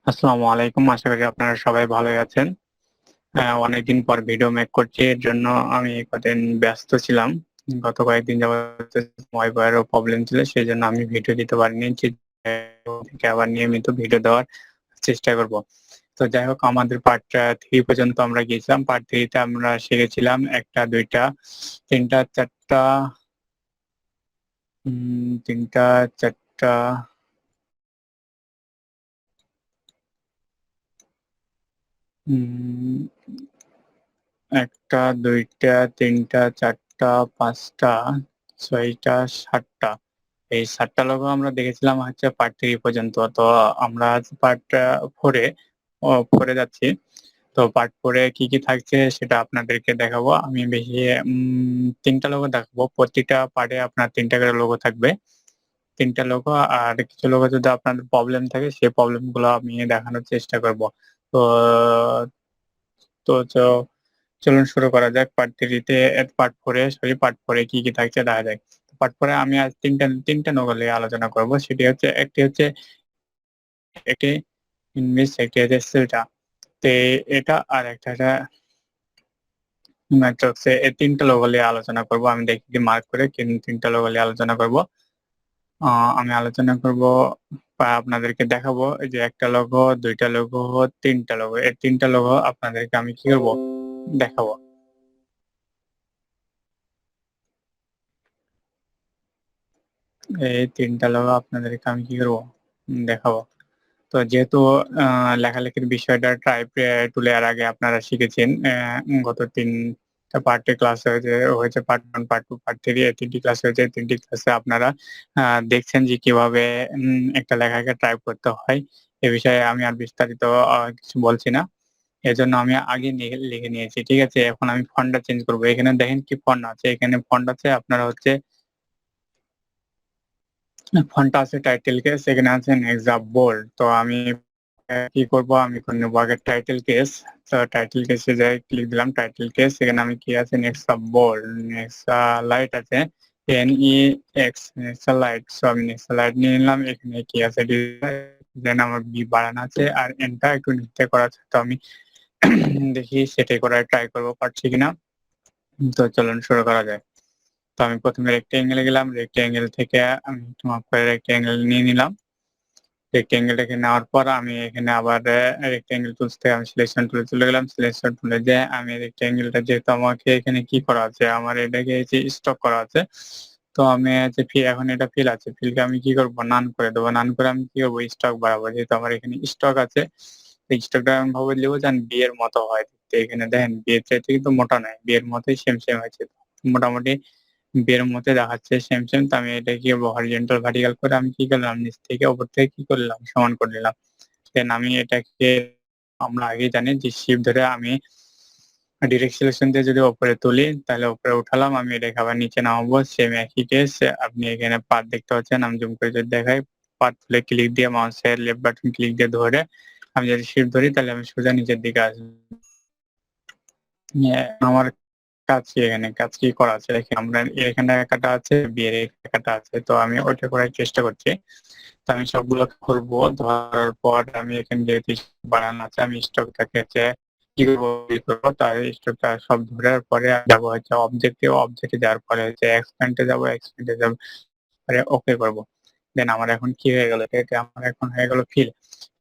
আসসালামু আলাইকুম, আশা করি আপনারা সবাই ভালোই আছেন। অনেকদিন পর ভিডিও মেক করছি, এর জন্য আমি কদিন ব্যস্ত ছিলাম। গত কয়েকদিন যাবত ওয়াইফাইয়েরও প্রবলেম ছিল, সেজন্য আমি ভিডিও দিতে পারিনি। থেকে আবার নিয়মিত ভিডিও দেওয়ার চেষ্টা করব। তো যাই হোক, আমাদের পার্ট 3 পর্যন্ত আমরা গিয়েছিলাম। পার্ট 3 তে আমরা শিখেছিলাম ১ টা ২ টা ৩ টা ৪ টা ৩ টা ৪ টা উম ১ টা ২ টা ৩ টা ৪ টা ৫ টা ৬ টা ৭ টা। এই ৭ টা লোগো আমরা দেখেছিলাম হচ্ছে পার্ট 3 পর্যন্ত। তো আমরা আজ পার্ট 4 এ 4 এ যাচ্ছি। তো পার্ট 4 এ কি থাকছে সেটা আপনাদেরকে দেখাবো। আমি বেশি ৩ টা লোগো দেখাবো। প্রতিটা পার্টে আপনার ৩ টা করে লোগো থাকবে। ৩ টা লোগো, আর কিছু লোগো যদি আপনাদের প্রবলেম থাকে সেই প্রবলেম গুলো আমি দেখানোর চেষ্টা করব। তো তো চ চলুন শুরু করা যাক। পার্ট 3 তে পার্ট 4 এ পার্ট 4 এ কি থাকছে দেখা যাক। পার্ট 4 এ আমি আজ ৩ টা নোবেল নিয়ে আলোচনা করব। সেটি হচ্ছে একটি ইংলিশ, একটি হচ্ছে সেটা। তো এটা আর একটা হচ্ছে ম্যাট্রিক্স। এই ৩ টা লোগো নিয়ে আলোচনা করব। আমি দেখি মার্ক করে ৩ টা লোগো নিয়ে আলোচনা করব। আ আমি আলোচনা করব বা আপনাদেরকে দেখাবো যে ১ টা লোগো, ২ টা লোগো, ৩ টা লোগো। এই ৩ টা লোগো আপনাদেরকে আমি কি করব? দেখাবো। এই ৩ টা লোগো আপনাদেরকে আমি কি করব? দেখাবো। তো যেহেতু আ লেখালেখির বিষয়টা টাইপ টুলে এর আগে আপনারা শিখেছেন। গত ৩ টা পার্টে ক্লাস হয়েছে পার্ট 1, পার্ট 2, পার্ট 3 এই ৩ টি ক্লাস হয়েছে। ৩ টি ক্লাসে আপনারা দেখছেন যে কিভাবে একটা লেখাকে টাইপ করতে হয়। এ বিষয়ে আমি আর বিস্তারিত কিছু বলছি না। এজন্য আমি আগে লিখে নিয়েছি। ঠিক আছে? এখন আমি ফন্টটা চেঞ্জ করব। এখানে দেখেন কি ফন্ট আছে। এখানে ফন্ট আছে আপনার হচ্ছে ফন্টটা আছে টাইটেল কেস, এখানে আছে নেক্সট বোল্ড। তো আমি কি করব, আমি করে নেব আগে টাইটেল কেস। তো টাইটেল কেসে যাই, ক্লিক দিলাম টাইটেল কেস। এখানে আমি কি আছে নেক্সট বোল্ড, নেক্সট লাইট আছে NEX নেক্সট লাইট। সো আমি নেক্সট লাইট নিয়ে নিলাম। এখানে কি আছে দেন আমার বি বাড়ানো আছে আর এনটা একটু নিচে করা আছে। তো আমি দেখি সেটাই করার ট্রাই করব, পারছি কিনা। তো চলুন শুরু করা যায়। তো আমি ১ম এ রেক্টেঙ্গেল এ গেলাম। রেক্টেঙ্গেল থেকে আমি একটু মাপ করে রেক্টেঙ্গেল নিয়ে নিলাম। রেক্টেঙ্গেলটাকে নেওয়ার পর আমি এখানে আবার রেক্টেঙ্গেল টুলস থেকে আমি সিলেকশন টুলে চলে গেলাম। সিলেকশন টুলে যেয়ে আমি রেক্টেঙ্গেলটা যেহেতু আমাকে এখানে কি করা আছে, আমার এটাকে যে স্টক করা আছে। তো আমি হচ্ছে এখন এটা ফিল আছে। ফিলকে আমি কি করব? নান করে দেব। নান করে আমি কি করব? স্টক বাড়াবো। যেহেতু আমার এখানে স্টক আছে, এই স্টকটা এমন ভাবে লিখব যেন বি এর মতো হয় দেখতে। এখানে দেখেন বি এর চাইতে কিন্তু মোটা নয়। বি এর মতোই সেম হয়েছে। মোটামুটি বের মধ্যে দেখাচ্ছে সেম। তো আমি এটাকে হরিজন্টাল ভার্টিক্যাল করে আমি কি করলাম? নিচ থেকে উপর থেকে কি করলাম? সমান করে নিলাম। দেন আমি এটাকে আমরা আগেই জানি যে শিফট ধরে আমি ডিরেক্ট সিলেকশন দিয়ে যদি উপরে তুলি তাহলে উপরে উঠালাম। আমি এটাকে আবার নিচে নামাবো। সেম একই কেস। আপনি এখানে পাথ দেখতে পাচ্ছেন। আমি জুম করে যদি দেখাই, পাথ তুলে ক্লিক দিয়ে মাউসের লেফট বাটন ক্লিক দিয়ে ধরে আমি যদি শিফট ধরি তাহলে আমি সোজা নিচের দিকে আসবো। আমার কাজ কি করা আছে দেখেন, আমরা এখানে একাটা আছে, বিয়ের একাটা আছে। তো আমি ওইটা করার চেষ্টা করছি। তো আমি সবগুলো খুলবো। ধরার পর আমি এখানে যেহেতু বানানো আছে, আমি স্টকটাকে হচ্ছে কি করবো তার স্টকটা সব ধরার পরে যাবো হচ্ছে অবজেক্টে যাওয়ার পরে হচ্ছে এক্সপ্যান্ডে যাবো পরে ওকে করবো। দেন আমার এখন কি হয়ে গেল? এটা আমার এখন হয়ে গেল ফিল।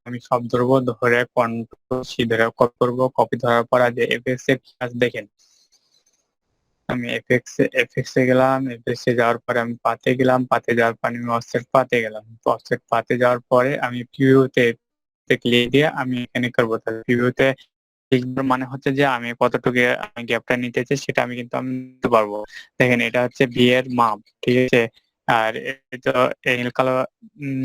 আমি সব ধরবো, ধরে কন্ট্রোল সি ধরে কপি করবো। কপি ধরার পর আজ এফএক্স এর কাজ দেখেন। আমি এফএক্স এ গেলাম। এফএক্স এ যাওয়ার পরে আমি পাতে গেলাম। পাতে যাওয়ার পর আমি অফসেট পাতে গেলাম। তো অফসেট পাতে যাওয়ার পরে আমি প্রিভিউতে ক্লিক দিয়ে আমি এখানে করবো। তাহলে প্রিভিউতে লিখবার মানে হচ্ছে যে আমি কতটুকু আমি গ্যাপটা নিতে চাই সেটা আমি কিন্তু আমি নিতে পারবো। দেখেন এটা হচ্ছে বি এর মাপ, ঠিক আছে? আর এটা এই নীল কালার,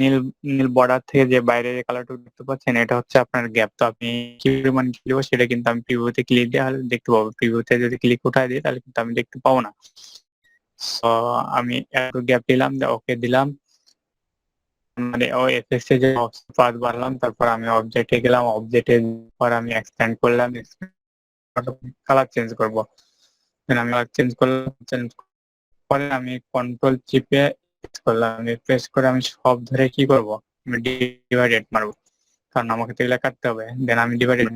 নীল নীল বর্ডার থেকে যে বাইরে যে কালারটুকু দেখতে পাচ্ছেন এটা হচ্ছে আপনার গ্যাপ। তো আপনি কি পরিমাণ লিখবো সেটা কিন্তু আমি প্রিভিউতে ক্লিক দিয়ে হলে দেখতে পাবো। প্রিভিউতে যদি ক্লিক উঠায় দিই তাহলে কিন্তু আমি দেখতে পাবো না। সো আমি একটু গ্যাপ দিলাম, ওকে দিলাম। মানে এফএক্স এ যে পাথ বাড়লাম, তারপর আমি অবজেক্টে গেলাম। অবজেক্টের পর আমি এক্সপ্যান্ড করলাম। কালার চেঞ্জ করব। দেন আমি কালার চেঞ্জ করলাম। চেঞ্জ পরে আমি কন্ট্রোল চিপে করলাম। প্রেস করে আমি সব ধরে কি করব? আমি ডিভাইডেড মারব। কারণ আমাকে তো এগুলা কাটতে হবে। দেন আমি ডিভাইডেড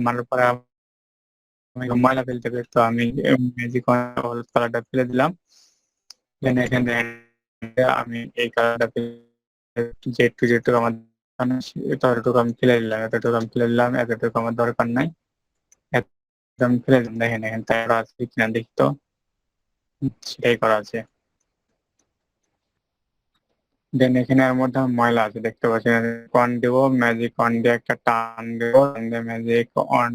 মারার পরে আমি ময়লা ফেলতে হবে, তো আমি ম্যাজিক হলুদ কালারটা ফেলে দিলাম। দেন এখানে আমি এই কালারটা যেটুকু আমার ততটুকু আমি ফেলে দিলাম, এতটুকু আমি ফেলে দিলাম, এতটুকু আমার দরকার নাই, এতটুকু আমি ফেলে দিলাম। দেখেন এখানে তাই করা আছে কিনা দেখি তো, সেটাই করা আছে। দেন এখানে এর মধ্যে ময়লা আছে দেখতে পাচ্ছেন, অন দেব, ম্যাজিক অন দিয়ে একটা টান দেবো, ম্যাজিক অন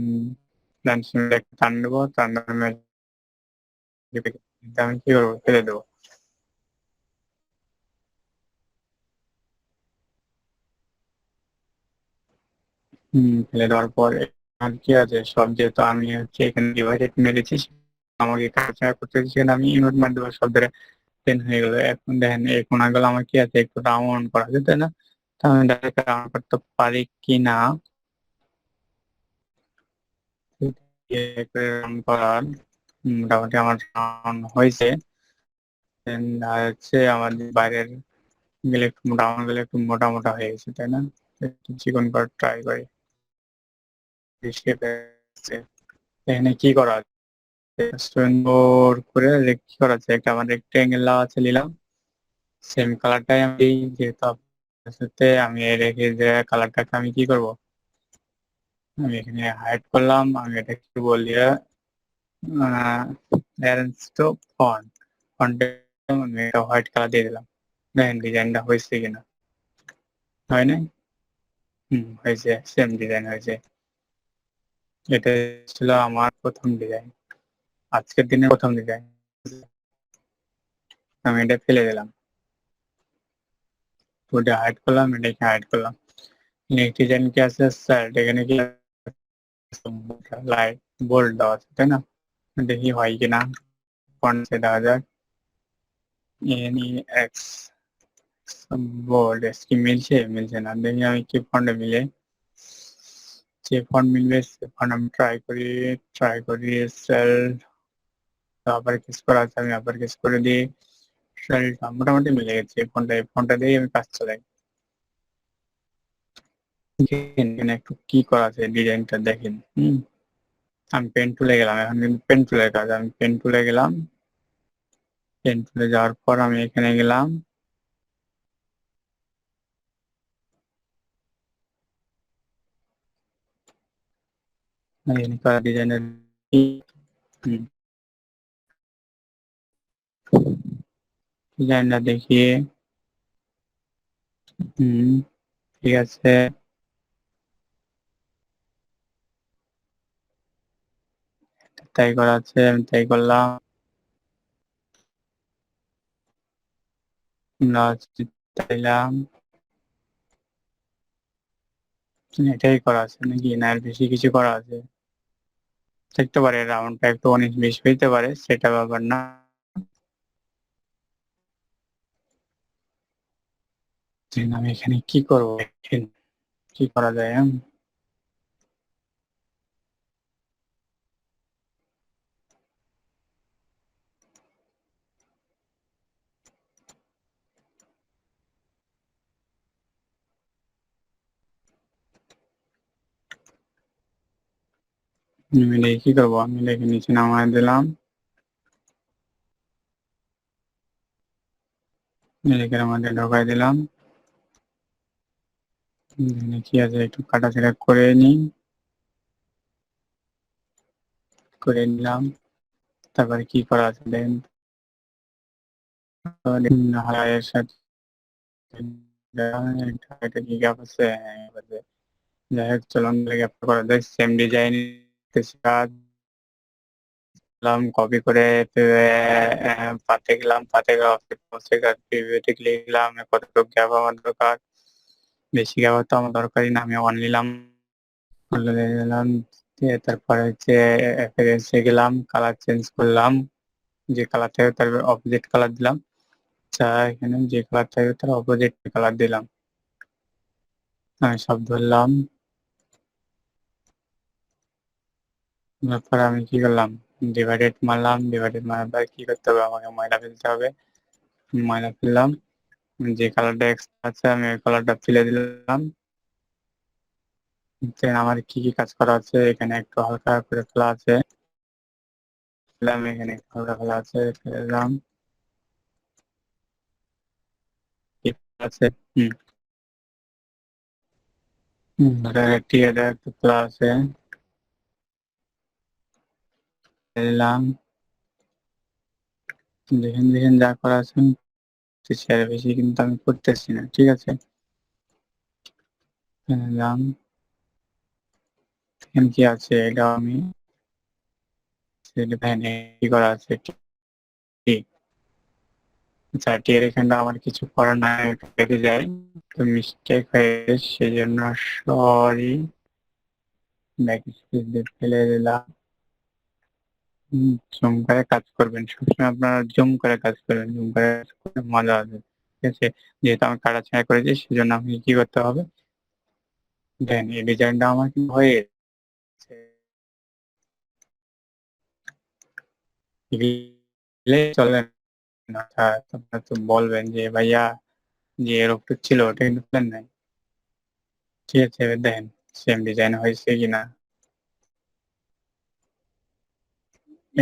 দেন একটা টান দেবো, টান আমি কি করবো, ফেলে দেবো। ফেলে দেওয়ার পর আর কি আছে, সব যেহেতু আমি হচ্ছে এখানে ডিভাইডেড মেরেছি, আমাকে কাজ করতে দিচ্ছি, আমি ইনভার্ট মার দেবো, সব ধরে টেন হয়ে গেলো। এখন দেখেন এই কোনাগুলো আমার কি আছে, একটু রাউন্ড করা আছে তাই না, তো আমি ডাইরেক্ট রাউন্ড করতে পারি কি না, রাউন্ড করার মোটামুটি আমার রাউন্ড হয়েছে। হচ্ছে আমাদের বাইরের গেলে একটু মোটা, আমার গেলে একটু মোটা মোটা হয়ে গেছে তাই না, একটু চিকন করার ট্রাই করি। এখানে কি করা আছে, সুন্দর করে কি করা আছে, একটা আমার রেক্টেঙ্গেল আছে নিলাম, সেম কালারটাই আমি যেহেতু আপনার সাথে আমি রেখে যে কালারটাকে আমি কি করব, আমি এখানে হাইড করলাম, আমি এটা কি বলি অ্যারেঞ্জ টু ফন্ট, ফন্টে আমি এটা হোয়াইট কালার দিয়ে দিলাম। দেখেন ডিজাইনটা হয়েছে কিনা, হয় না? হয়েছে, সেম ডিজাইন হয়েছে। এটা ছিল আমার প্রথম ডিজাইন, আজকের দিনের প্রথম ডিজাইন। আমি এটা ফেলে দিলাম, ওটা হাইড করলাম, এটাকে হাইড করলাম। নেক্সট ডিজাইন কি আছে স্যার, এখানে কি লাইট বোল্ড দেওয়া আছে তাই না, দেখি হয় কিনা, ফন্টে দেওয়া যাক NEX বোল্ড, কি মিলছে, মিলছে না, দেখি আমি কি ফন্টে মিলে, যে ফন্ট মিলবে সে ফন্ট আমি ট্রাই করি সেল, আবার কিস করা আছে, আমি আবার কিস করে দিই, সেলটা মোটামুটি মিলে গেছে, ফোনটা দিয়ে আমি কাজ চালাই। এখানে একটু কি করা আছে ডিজাইনটা দেখেন। আমি পেন টুলে গেলাম, এখন কিন্তু পেন টুলের কাজ, আমি পেন টুলে গেলাম, পেন টুলে যাওয়ার পর আমি এখানে গেলাম, ডিজাইনের ডিজাইনটা দেখিয়ে ঠিক আছে, তাই করা আছে, আমি তাই করলাম, তাইলাম, এটাই করা আছে নাকি, না আর বেশি কিছু করা আছে, থাকতে পারে রাউন্ডটা একটু 19-20 হইতে পারে, সেটা ব্যাপার না। আমি এখানে কি করবো, কি করা যায়, মিলে কি করবো, আমি লিখে নিচে নামায় দিলাম, লিখে আমাদের ঢোকাই দিলাম, কি আছে একটু কাটাছেড়া করে নিলাম, তারপরে কি করা আছে দেখেন, হারের সাথে এটা কি গ্যাপ আছে, যাই হোক চলুন গ্যাপ করা যায়, সেম ডিজাইন কপি করে পাতে গেলাম, পাতে লিখলাম কতটুকু গ্যাপ আমার দরকার, বেশি গ্যাপ তো আমার দরকারই না, আমি ওয়ান নিলাম, দিলাম, দিয়ে তারপরে হচ্ছে অ্যাপিয়ারেন্সে গেলাম, কালার চেঞ্জ করলাম, যে কালার থাকে তার অপোজিট কালার দিলাম, আচ্ছা এখানে যে কালার থাকে তার অপোজিট কালার দিলাম, আমি সব ধরলাম, তারপরে আমি কি করলাম, ডিভাইডেড মারলাম, ডিভাইডেড মারার পর কি করতে হবে, আমাকে ময়লা ফেলতে হবে, ময়লা ফেললাম, যে কালারটা এক্সট্রা আছে আমি ওই কালারটা ফেলে দিলাম, দেন আমার কি কি কাজ করা আছে এখানে একটু হালকা করে ফেলা আছে, এখানে একটু হালকা ফেলা আছে, ফেললাম আছে। হুম এটা একটু ফেলা আছে, দিলাম। দেখেন দেখেন যা করা আছে বেশি কিন্তু আমি করতেছি না, ঠিক আছে। দিলাম, এখানে কি আছে এটা আমি কি করা আছে চারটি এখানটা আমার কিছু করার নাই, কেটে যায় তো মিস্টেক হয়ে গেছে সেই জন্য সরি, ব্যাক স্পেস দিয়ে ফেলে দিলাম। জুম করে কাজ করবেন সবসময়, আপনারা জুম করে কাজ করবেন, জুম করে কাজ করলে মজা হবে, ঠিক আছে। যেহেতু আমি কাটা ছাড়া করেছি সেজন্য আমাকে কি করতে হবে, দেন এই ডিজাইনটা আমার কি হয়ে গেছে, চলে না। আপনারা তো বলবেন যে ভাইয়া যে এরকম ছিল ওটা কিন্তু প্ল্যান নাই, ঠিক আছে। এবার দেখেন সেম ডিজাইন হয়েছে কিনা,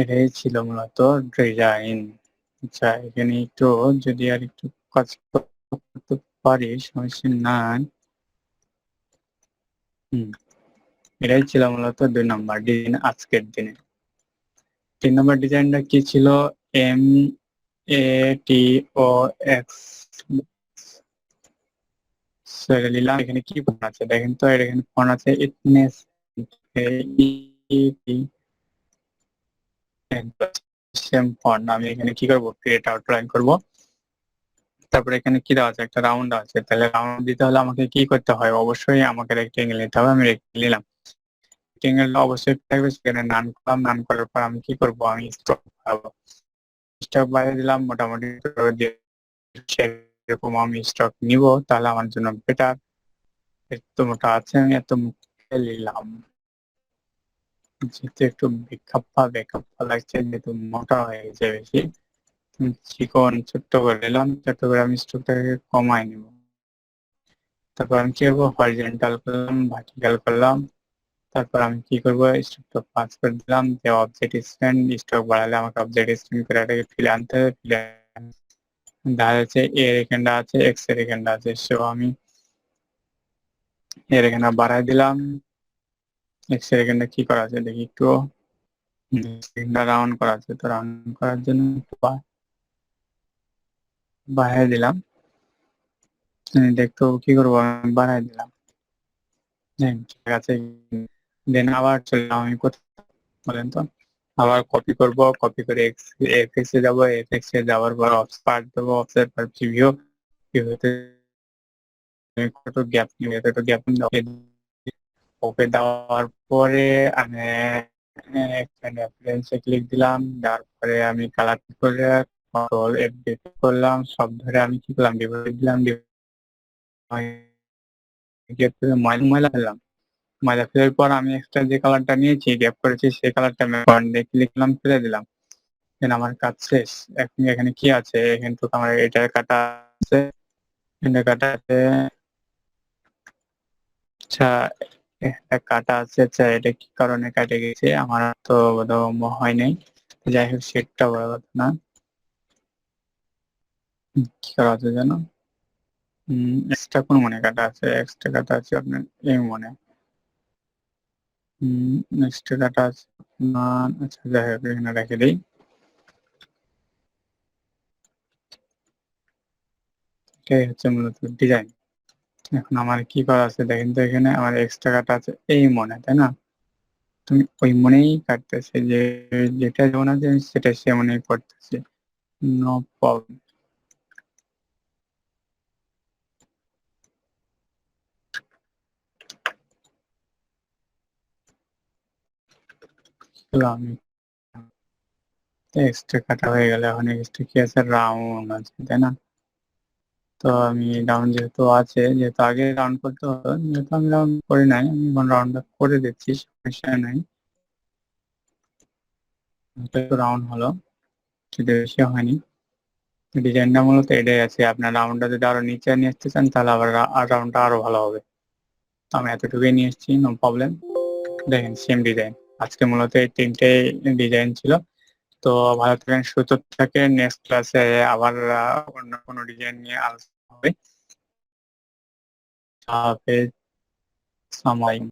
এটাই ছিল মূলত ডিজাইন। আচ্ছা এখানে একটু যদি আর একটু কাজ করতে পারি সমস্যা নাই। হম এটাই ছিল মূলত 2 নম্বর ডিজাইন আজকের দিনে। 3 নম্বর ডিজাইনটা কি ছিল, MATOX, এটা নিলাম। এখানে কি ফোন আছে দেখেন তো, এখানে ফোন আছে ইটনেস, সেম ফোন। আমি এখানে কি করবো, ক্রিয়েট আউটলাইন করবো। তারপরে এখানে কি দেওয়া আছে, একটা রাউন্ড আছে, তাহলে রাউন্ড দিতে হলে আমাকে কি করতে হয়, অবশ্যই আমাকে রেক্টেঙ্গেল নিতে হবে। আমি রেক্টেঙ্গেল নিলাম, রেক্টেঙ্গেলটা অবশ্যই থাকবে, সেখানে নান করলাম, নান করার পর আমি কি করবো, আমি স্ট্রোক বাড়াবো, স্ট্রোক বাড়িয়ে দিলাম মোটামুটি। সেরকম আমি স্টক নিব তাহলে আমার জন্য বেটার। এত মোটা আছে আমি এত মুখে নিলাম, যেহেতু একটু বেখাপ্পা বেখাপ্পা লাগছে, যেহেতু মোটা হয়ে গেছে বেশি, চিকন ছোট্ট করে নিলাম, ছোট্ট করে আমি স্টকটাকে কমাই নিব। তারপর আমি কি করবো, হরিজন্টাল করলাম, ভার্টিক্যাল করলাম। তারপর আমি কি করবো, স্টক পাস করে দিলাম, যে অবজেক্ট স্ট্যান্ড, স্টক বাড়ালে আমাকে অবজেক্ট স্ট্যান্ড করে এটাকে ফিরে আনতে হবে, ফিরে দেখা যাচ্ছে এর এখানটা আছে, এক্স এর এখানটা আছে, সো আমি এর এখানে বাড়াই দিলাম। এক্স এর এখানটা কি করা আছে দেখি একটু, রাউন্ড করা আছে, তো রাউন্ড করার জন্য একটু বাড়াই দিলাম। দেখতো কি করবো, আমি বাড়াই দিলাম, ঠিক আছে। দেন আবার চলে আমি কোথায় বলেন তো, আবার কপি করব, কপি করে এফএক্স এ যাবো, এফএক্স এ যাওয়ার পর অফ পার্ট দেবো, অফসেট পার্ট প্রিভিউ, প্রিভিউতে কত গ্যাপ নিয়ে কত গ্যাপ ওকে দেওয়ার পরে আমি রেফারেন্সে ক্লিক দিলাম, দেওয়ার পরে আমি কালার করে কন্ট্রোল এফ করলাম, সব ধরে আমি কি করলাম, ডিভাইড দিলাম, ময়লা ময়লা ফেললাম, ময়লা ফেলার পর আমি এক্সট্রা যে কালারটা নিয়েছি গ্যাপ করেছি সেই কালারটা আমি ক্লিক করলাম, ফেলে দিলাম। দেন আমার কাজ শেষ। এখন এখানে কি আছে, এখানে তো আমার এটা কাটা আছে, এটা কাটা আছে। আচ্ছা একটা কাটা আছে, আচ্ছা এটা কি কারণে কাটে গেছে আমার তো বোধগম্য হয় নাই, যাই হোক সেটা বড় কথা না। কি করা আছে জানো, এক্সট্রা কোন মনে কাটা আছে, এক্সট্রা কাটা আছে আপনার এই মনে, এক্সট্রা কাটা আছে আপনার, আচ্ছা যাই হোক এখানে রেখে দিই। এটাই হচ্ছে মূলত ডিজাইন। এখন আমার কি করা আছে দেখেন তো, এখানে আমার এক্সট্রা কাটা আছে এই মনে, তাই না, তুমি ওই মনেই কাটতেছে, যে যেটা যেমন আছে আমি সেটা সে মনেই করতেছি, নো প্রবলেম। আমি এক্সট্রা কাটা হয়ে গেলে এখন এক্সট্রা কি আছে, রাউন্ড আছে তাই না। তো আমি রাউন্ড যেহেতু আছে, যেহেতু আগে রাউন্ড করতে হতো, যেহেতু আমি রাউন্ড করি নাই, আমি এখন রাউন্ডটা করে দিচ্ছি, সমস্যা নাই। এটা তো রাউন্ড হলো, সেটা বেশি হয়নি। ডিজাইনটা মূলত এটাই আছে, আপনার রাউন্ডটা যদি আরো নিচে নিয়ে আসতে চান তাহলে আবার রাউন্ডটা আরো ভালো হবে। তো আমি এতটুকুই নিয়ে এসেছি, নো প্রবলেম। দেখেন সেম ডিজাইন, আজকে মূলত এই তিনটে ডিজাইন ছিল। তো ভালো থাকেন, সুস্থ থাকেন, নেক্সট ক্লাসে আবার অন্য কোনো ডিজাইন নিয়ে আলোচনা হবে। হাফেজ, আসসালামু আলাইকুম।